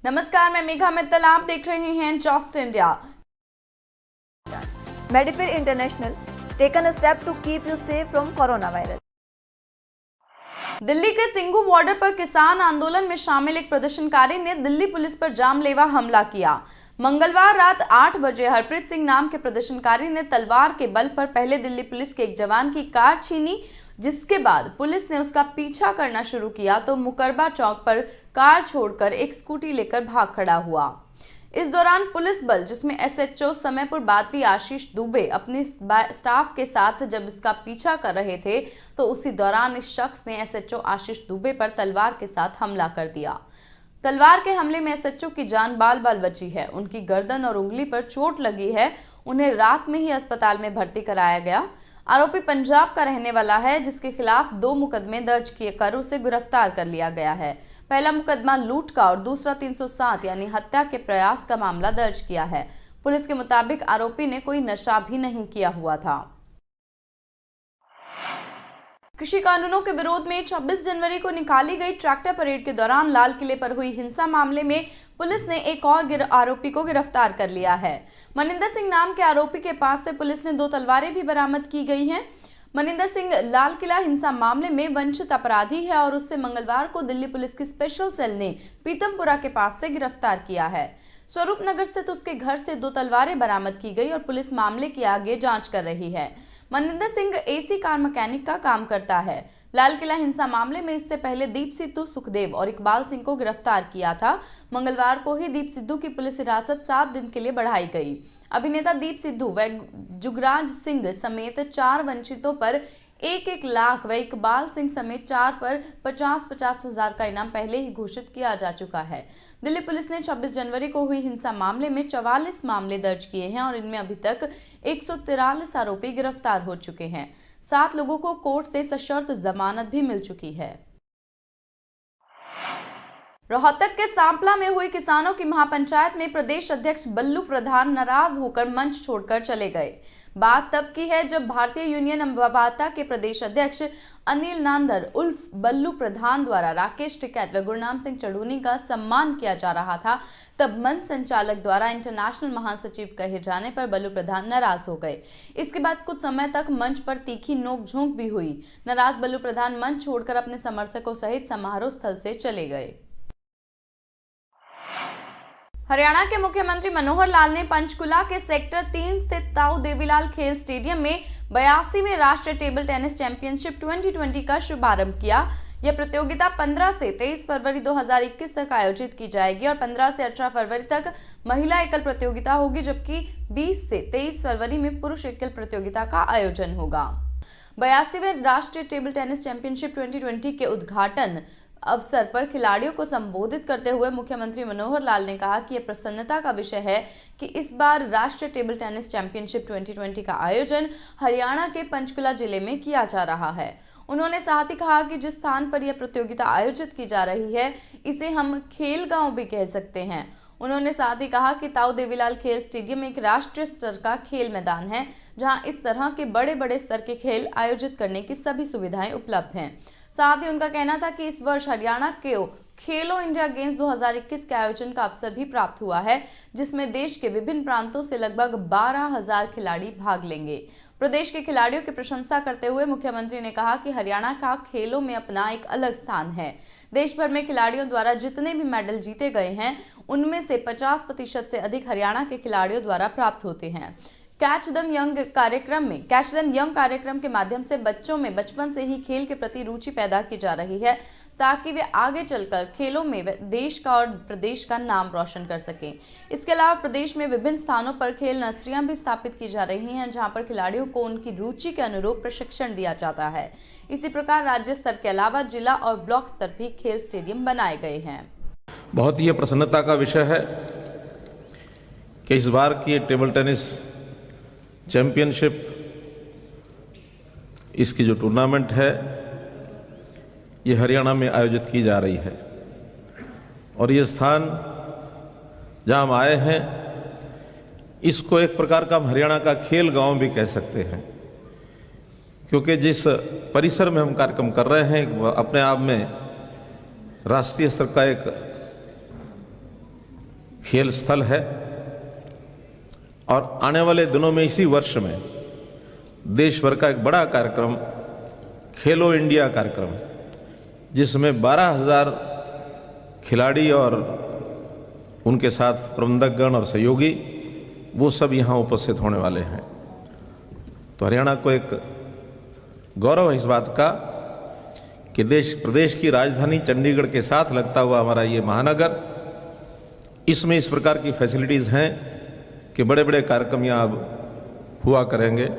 नमस्कार, मैं मेघा मित्तल। आप देख रहे हैं just India. Medifil International taken a step to keep you safe from coronavirus. Delhi के सिंघू बॉर्डर पर किसान आंदोलन में शामिल एक प्रदर्शनकारी ने दिल्ली पुलिस पर जानलेवा हमला किया। मंगलवार रात 8 बजे हरप्रीत सिंह नाम के प्रदर्शनकारी ने तलवार के बल पर पहले दिल्ली पुलिस के एक जवान की कार छीनी, जिसके बाद पुलिस ने उसका पीछा करना शुरू किया तो मुकरबा चौक पर कार छोड़कर एक स्कूटी लेकर भाग खड़ा हुआ। इस दौरान पुलिस बल, जिसमें एसएचओ समयपुर बातली आशीष दुबे अपने स्टाफ के साथ जब इसका पीछा कर रहे थे तो उसी दौरान इस शख्स ने एसएचओ आशीष दुबे पर तलवार के साथ हमला कर दिया। तलवार के हमले में एसएचओ की जान बाल बाल बची है। उनकी गर्दन और उंगली पर चोट लगी है। उन्हें रात में ही अस्पताल में भर्ती कराया गया। आरोपी पंजाब का रहने वाला है, जिसके खिलाफ 2 मुकदमे दर्ज कर उसे गिरफ्तार कर लिया गया है। पहला मुकदमा लूट का और दूसरा 307 यानी हत्या के प्रयास का मामला दर्ज किया है। पुलिस के मुताबिक आरोपी ने कोई नशा भी नहीं किया हुआ था। कृषि कानूनों के विरोध में 26 जनवरी को निकाली गई ट्रैक्टर परेड के दौरान लाल किले पर हुई हिंसा मामले में पुलिस ने एक और आरोपी को गिरफ्तार कर लिया है। मनिंदर सिंह नाम के आरोपी के पास से पुलिस ने 2 तलवारें भी बरामद की गई हैं। मनिंदर सिंह लाल किला हिंसा मामले में वंचित अपराधी है और उससे मंगलवार को दिल्ली पुलिस की स्पेशल सेल ने पीतमपुरा के पास से गिरफ्तार किया है। स्वरूप नगर स्थित उसके घर से 2 तलवारें बरामद की गई और पुलिस मामले की आगे जांच कर रही है। Maninder Singh AC car mechanic का काम करता है। लाल किला हिंसा मामले में इससे पहले दीप सिद्धू, सुखदेव और इकबाल सिंह को गिरफ्तार किया था। मंगलवार को ही दीप सिद्धू की पुलिस हिरासत 7 दिन के लिए बढ़ाई गई। अभिनेता दीप सिद्धू व जुगराज सिंह समेत 4 वंचितों पर 1-1 लाख व इकबाल सिंह समेत 4 पर 50-50 हजार का इनाम पहले ही घोषित किया जा चुका है। दिल्ली पुलिस ने 26 जनवरी को हुई हिंसा मामले में 44 मामले दर्ज किए हैं और इनमें अभी तक 143 आरोपी गिरफ्तार हो चुके हैं। 7 लोगों को कोर्ट से सशर्त जमानत भी मिल चुकी है। रोहतक के सांपला में हुई किसानों की महापंचायत में प्रदेश अध्यक्ष बल्लू प्रधान नाराज होकर मंच छोड़कर चले गए। बात तब की है जब भारतीय यूनियन अम्बावाता के प्रदेश अध्यक्ष अनिल नांदर उल्फ बल्लू प्रधान द्वारा राकेश टिकैत व गुरनाम सिंह चढ़ूनी का सम्मान किया जा रहा था। तब मंच संचालक द्वारा इंटरनेशनल महासचिव कहे जाने पर बल्लू प्रधान नाराज हो गए। इसके बाद कुछ समय तक मंच पर तीखी नोकझोंक भी हुई। नाराज बल्लू प्रधान मंच छोड़कर अपने समर्थकों सहित समारोह स्थल से चले गए। हरियाणा के मुख्यमंत्री मनोहर लाल ने पंचकुला के सेक्टर 3 स्थित ताऊ देवीलाल खेल स्टेडियम में 82वें राष्ट्रीय टेबल टेनिस चैंपियनशिप 2020 का शुभारंभ किया। यह प्रतियोगिता 15 से 23 फरवरी 2021 तक आयोजित की जाएगी और 15 से 18 फरवरी तक महिला एकल प्रतियोगिता होगी, जबकि 20 से 23 फरवरी में पुरुष एकल प्रतियोगिता का आयोजन होगा। 82वें राष्ट्रीय टेबल टेनिस चैंपियनशिप 2020 के उद्घाटन अवसर पर खिलाड़ियों को संबोधित करते हुए मुख्यमंत्री मनोहर लाल ने कहा कि यह प्रसन्नता का विषय है कि इस बार राष्ट्रीय टेबल टेनिस चैंपियनशिप 2020 का आयोजन हरियाणा के पंचकुला जिले में किया जा रहा है। उन्होंने साथ ही कहा कि जिस स्थान पर यह प्रतियोगिता आयोजित की जा रही है, इसे हम खेल गांव भी कह सकते हैं। उन्होंने साथ ही कहा कि ताऊ देवीलाल खेल स्टेडियम एक राष्ट्रीय स्तर का खेल मैदान है, जहां इस तरह के बड़े बड़े स्तर के खेल आयोजित करने की सभी सुविधाएं उपलब्ध हैं। साथ ही उनका कहना था कि इस वर्ष हरियाणा के खेलो इंडिया गेम्स 2021 के आयोजन का अवसर भी प्राप्त हुआ है, जिसमें देश के विभिन्न प्रांतों से लगभग 12,000 खिलाड़ी भाग लेंगे। प्रदेश के खिलाड़ियों की प्रशंसा करते हुए मुख्यमंत्री ने कहा कि हरियाणा का खेलों में अपना एक अलग स्थान है। देश भर में खिलाड़ियों द्वारा जितने भी मेडल जीते गए हैं, उनमें से 50% से अधिक हरियाणा के खिलाड़ियों द्वारा प्राप्त होते हैं। कैच देम यंग कार्यक्रम के माध्यम से बच्चों में बचपन से ही खेल के प्रति रुचि पैदा की जा रही है, ताकि वे आगे चलकर खेलों में देश का और प्रदेश का नाम रोशन कर सकें। इसके अलावा प्रदेश में विभिन्न स्थानों पर खेल नर्सरियां भी स्थापित की जा रही हैं, जहां पर खिलाड़ियों को उनकी रुचि के अनुरूप प्रशिक्षण दिया जाता है। इसी प्रकार राज्य स्तर के अलावा जिला और ब्लॉक स्तर भी खेल स्टेडियम बनाए गए हैं। बहुत ही प्रसन्नता का विषय है कि इस बार की टेबल टेनिस चैंपियनशिप, इसकी जो टूर्नामेंट है, ये हरियाणा में आयोजित की जा रही है। और ये स्थान जहाँ हम आए हैं, इसको एक प्रकार का हम हरियाणा का खेल गांव भी कह सकते हैं, क्योंकि जिस परिसर में हम कार्यक्रम कर रहे हैं अपने आप में राष्ट्रीय स्तर का एक खेल स्थल है और आने वाले दिनों में इसी वर्ष में देश भर का एक बड़ा कार्यक्रम खेलो इंडिया कार्यक्रम, जिसमें 12,000 खिलाड़ी और उनके साथ प्रबंधकगण और सहयोगी वो सब यहाँ उपस्थित होने वाले हैं। तो हरियाणा को एक गौरव है इस बात का कि देश प्रदेश की राजधानी चंडीगढ़ के साथ लगता हुआ हमारा ये महानगर, इसमें इस प्रकार की फैसिलिटीज़ हैं कि बड़े बड़े कार्यक्रम यहाँ अब हुआ करेंगे।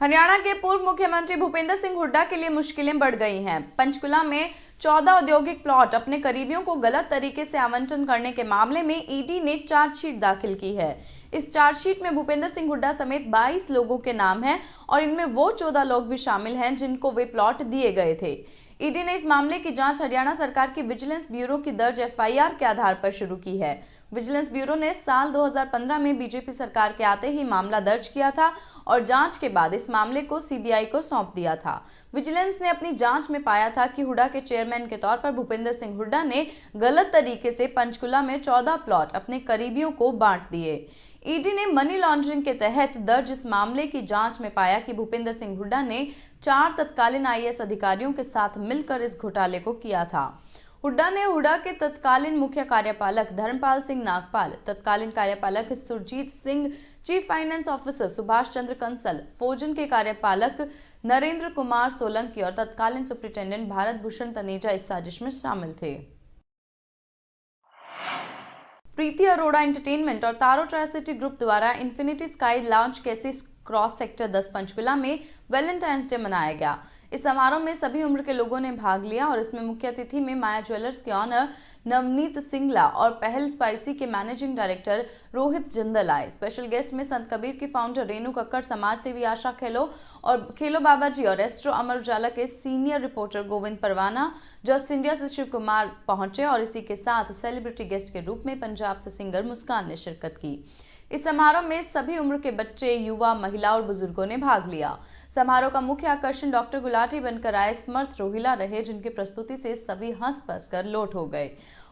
हरियाणा के पूर्व मुख्यमंत्री भूपेंद्र सिंह हुड्डा के लिए मुश्किलें बढ़ गई हैं। पंचकुला में 14 औद्योगिक प्लॉट अपने करीबियों को गलत तरीके से आवंटन करने के मामले में ईडी ने चार्जशीट दाखिल की है। इस चार्जशीट में भूपेंद्र सिंह हुड्डा समेत 22 लोगों के नाम हैं और इनमें वो 14 लोग भी शामिल हैं जिनको वे प्लॉट दिए गए थे। ईडी ने इस मामले की जांच हरियाणा सरकार की विजिलेंस ब्यूरो की दर्ज एफआईआर के आधार पर शुरू की है। विजिलेंस ब्यूरो ने साल 2015 में बीजेपी सरकार के आते ही मामला दर्ज किया था और जांच के बाद इस मामले को सीबीआई को सौंप दिया था। विजिलेंस ने अपनी जांच में पाया था कि हुड्डा के चेयरमैन के तौर पर भूपेंद्र सिंह हुड्डा ने गलत तरीके से पंचकुला में 14 प्लॉट अपने करीबियों को बांट दिए। ईडी ने मनी लॉन्ड्रिंग के तहत दर्ज इस मामले की जांच में पाया कि भूपेंद्र सिंह हुड्डा ने 4 तत्कालीन आईएएस अधिकारियों के साथ मिलकर इस घोटाले को किया था। हुड्डा ने हुड्डा के तत्कालीन मुख्य कार्यपालक धर्मपाल सिंह नागपाल, तत्कालीन कार्यपालक Surjeet Singh, chief finance officer Subhash Chandra Kansal, फोजन के कार्यपालक नरेंद्र कुमार सोलंकी और तत्कालीन सुप्रिंटेंडेंट भारत भूषण तनेजा इस साजिश में शामिल थे। प्रीति अरोड़ा एंटरटेनमेंट और तारो ट्राई-सिटी ग्रुप द्वारा इन्फिनिटी स्काई लॉन्च कैसी क्रॉस सेक्टर 10 पंचकुला में वैलेंटाइंस डे मनाया गया। इस समारोह में सभी उम्र के लोगों ने भाग लिया और इसमें मुख्य अतिथि में माया ज्वेलर्स के ऑनर नवनीत सिंगला और पहल स्पाइसी के मैनेजिंग डायरेक्टर रोहित जिंदल आए। स्पेशल गेस्ट में संत कबीर की फाउंडर रेणु कक्कड़, समाज सेवी आशा खेलो और खेलो बाबाजी और एस्ट्रो अमर उजाला के सीनियर रिपोर्टर गोविंद परवाना, जस्ट इंडिया से शिव कुमार पहुंचे और इसी के साथ सेलिब्रिटी गेस्ट के रूप में पंजाब से सिंगर मुस्कान ने शिरकत की। इस समारोह में सभी उम्र के बच्चे, युवा, महिला और बुजुर्गों ने भाग लिया। समारोह का मुख्य आकर्षण डॉक्टर गुलाटी बनकर आए स्मर्थ रोहिला रहे, जिनकी प्रस्तुति से सभी हंस कर लोट हो गए।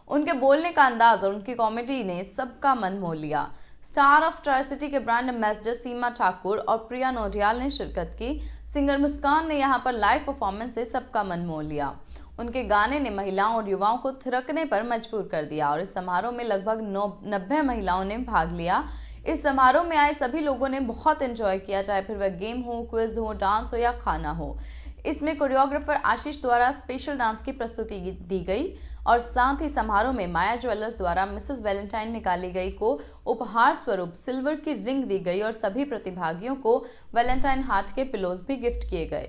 उनके बोलने का अंदाज और उनकी कॉमेडी ने सबका मन मोह लिया। स्टार ऑफ ट्राई-सिटी के ब्रांड एम्बेसडर सीमा ठाकुर और प्रिया नोडियाल ने शिरकत की। सिंगर मुस्कान ने यहां पर लाइव परफॉर्मेंस से सबका मन मोह लिया। उनके गाने ने महिलाओं और युवाओं को थिरकने पर मजबूर कर दिया और इस समारोह में लगभग 90 महिलाओं ने भाग लिया। इस समारोह में आए सभी लोगों ने बहुत एंजॉय किया, चाहे फिर वह गेम हो, क्विज हो, डांस हो या खाना हो। इसमें कोरियोग्राफर आशीष द्वारा स्पेशल डांस की प्रस्तुति दी गई और साथ ही समारोह में माया ज्वेलर्स द्वारा मिसेस वैलेंटाइन निकाली गई को उपहार स्वरूप सिल्वर की रिंग दी गई और सभी प्रतिभागियों को वैलेंटाइन हार्ट के पिलोज भी गिफ्ट किए गए।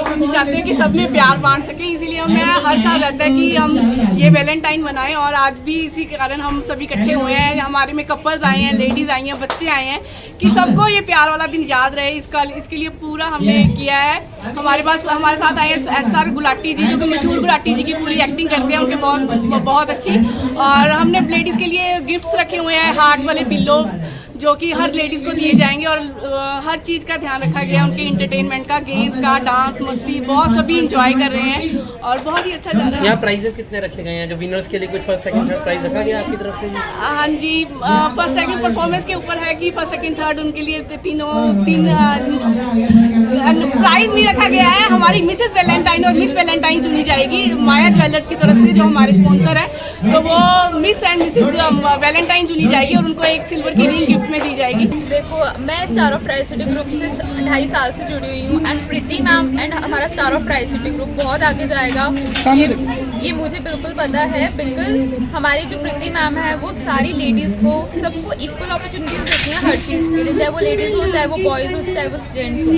हम चाहते हैं कि सब में प्यार बांट सकें, इसीलिए हमें हर साल रहता है कि हम ये वैलेंटाइन मनाएं और आज भी इसी के कारण हम सभी इकट्ठे हुए हैं। हमारे में कपल्स आए हैं, लेडीज आई हैं, बच्चे आए हैं कि सबको ये प्यार वाला दिन याद रहे। इसके लिए पूरा हमने किया है। हमारे साथ आए हैं एसआर गुलाटी जी, जो कि मशहूर गुलाटी जी की पूरी एक्टिंग करते हैं, उनके बहुत अच्छी। और हमने लेडीज़ के लिए गिफ्ट्स रखे हुए हैं, हार्ट वाले पिल्लो जो कि हर लेडीज़ को दिए जाएंगे और हर चीज़ का ध्यान रखा गया, उनके इंटरटेनमेंट का, गेम्स का, डांस, मस्ती, बहुत सभी इंजॉय कर रहे हैं और बहुत ही अच्छा जा रहा है। यहाँ प्राइजेस कितने रखे गए हैं? जो विनर्स के लिए कुछ फर्स्ट सेकंड थर्ड प्राइज रखा गया आपकी तरफ से? हाँ जी, फर्स्ट सेकंड परफॉर्मेंस के ऊपर है कि फर्स्ट सेकंड थर्ड उनके लिए तीन प्राइज नहीं रखा गया है। हमारी मिसेस वैलेंटाइन और मिस वैलेंटाइन चुनी जाएगी माया ज्वेलर्स की तरफ से, जो हमारे स्पॉन्सर है। तो वो मिस एंड मिसेस वैलेंटाइन चुनी जाएगी और उनको एक सिल्वर की रिंग गिफ्ट में दी जाएगी। देखो, मैं स्टार ऑफ ट्राई-सिटी ग्रुप से 2.5 साल से जुड़ी हुई हूँ एंड प्रीति मैम एंड हमारा स्टार ऑफ ट्राई-सिटी ग्रुप बहुत आगे जाएगा, ये मुझे बिल्कुल पता है। बिकॉज हमारी जो प्रीति मैम है वो सारी लेडीज़ को, सबको इक्वल अपॉर्चुनिटीज देती हैं हर चीज़ के लिए, चाहे वो लेडीज़ हो, चाहे वो बॉयज़ हो, चाहे वो जेंट्स हो।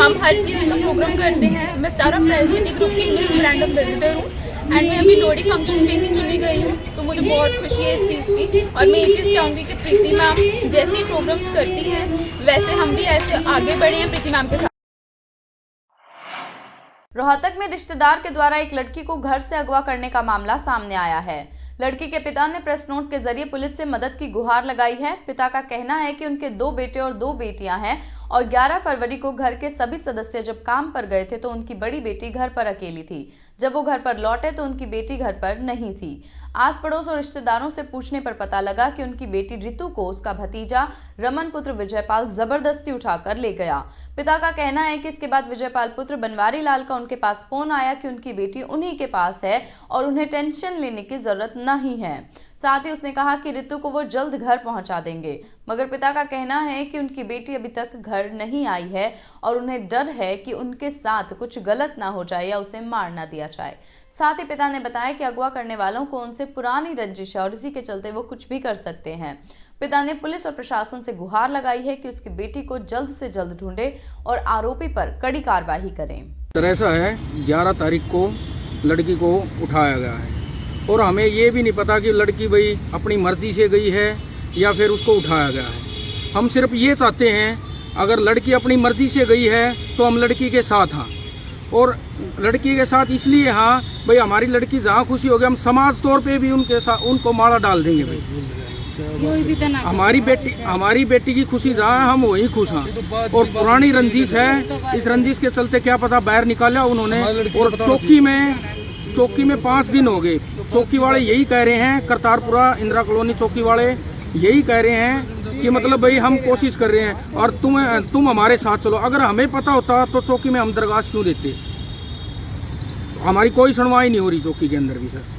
हम हर चीज़ का प्रोग्राम करते हैं। मैं स्टार ऑफ ट्राई-सिटी ग्रुप की मिस ब्रांड एम्बेसडर हूँ एंड मैं अभी लोहड़ी फंक्शन पे ही चुनी गई हूँ, तो मुझे बहुत खुशी है इस चीज़ की। और मैं ये चीज़ चाहूँगी कि प्रीति मैम जैसे ही प्रोग्राम्स करती हैं वैसे हम भी ऐसे आगे बढ़े हैं प्रीति मैम के साथ। रोहतक में रिश्तेदार के द्वारा एक लड़की को घर से अगवा करने का मामला सामने आया है। लड़की के पिता ने प्रेस नोट के जरिए पुलिस से मदद की गुहार लगाई है। पिता का कहना है कि उनके 2 बेटे और 2 बेटियां हैं और 11 फरवरी को घर के सभी सदस्य जब काम पर गए थे तो उनकी बड़ी बेटी घर पर अकेली थी। जब वो घर पर लौटे तो उनकी बेटी घर पर नहीं थी। आस पड़ोस और रिश्तेदारों से पूछने पर पता लगा कि उनकी बेटी रितु को उसका भतीजा रमन पुत्र विजयपाल जबरदस्ती उठाकर ले गया। पिता का कहना है कि इसके बाद विजयपाल पुत्र बनवारी लाल का उनके पास फोन आया कि उनकी बेटी उन्हीं के पास है और उन्हें टेंशन लेने की जरूरत नहीं है। साथ ही उसने कहा कि रितु को वो जल्द घर पहुंचा देंगे, मगर पिता का कहना है कि उनकी बेटी अभी तक घर नहीं आई है और उन्हें डर है कि उनके साथ कुछ गलत ना हो जाए या उसे मार ना दिया जाए। साथ ही पिता ने बताया कि अगवा करने वालों को उनसे पुरानी रंजिश है और इसी के चलते वो कुछ भी कर सकते हैं। पिता ने पुलिस और प्रशासन से गुहार लगाई है कि उसकी बेटी को जल्द से जल्द ढूंढे और आरोपी पर कड़ी कार्रवाई करें। ऐसा है 11 तारीख को लड़की को उठाया गया है और हमें ये भी नहीं पता कि लड़की भाई अपनी मर्जी से गई है या फिर उसको उठाया गया है। हम सिर्फ ये चाहते हैं अगर लड़की अपनी मर्जी से गई है तो हम लड़की के साथ हैं और लड़की के साथ इसलिए हाँ भाई हमारी लड़की जहाँ खुशी होगी हम समाज तौर पे भी उनके साथ उनको माला डाल देंगे भाई। हमारी बेटी की खुशी जहाँ है हम वहीं खुश हैं और पुरानी रंजिश है, इस रंजिश के चलते क्या पता बाहर निकाला उन्होंने। और चौकी में 5 दिन हो गए। चौकी वाले यही कह रहे हैं, करतारपुरा इंदिरा कॉलोनी चौकी वाले यही कह रहे हैं कि मतलब भाई हम कोशिश कर रहे हैं और तुम हमारे साथ चलो। अगर हमें पता होता तो चौकी में हम दरगाह क्यों देते। हमारी कोई सुनवाई नहीं हो रही चौकी के अंदर भी sir.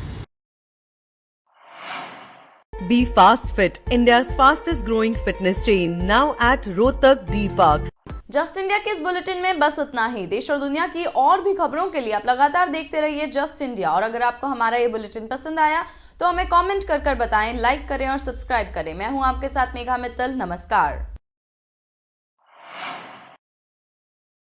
Be Fast Fit, India's fastest growing fitness chain, now at Rohtak D Park. Just India के इस बुलेटिन में बस इतना ही। देश और दुनिया की और भी खबरों के लिए आप लगातार देखते रहिए जस्ट इंडिया। और अगर आपको हमारा ये बुलेटिन पसंद आया तो हमें कमेंट कर बताएं, लाइक करें और सब्सक्राइब करें। मैं हूं आपके साथ मेघा मित्तल। नमस्कार।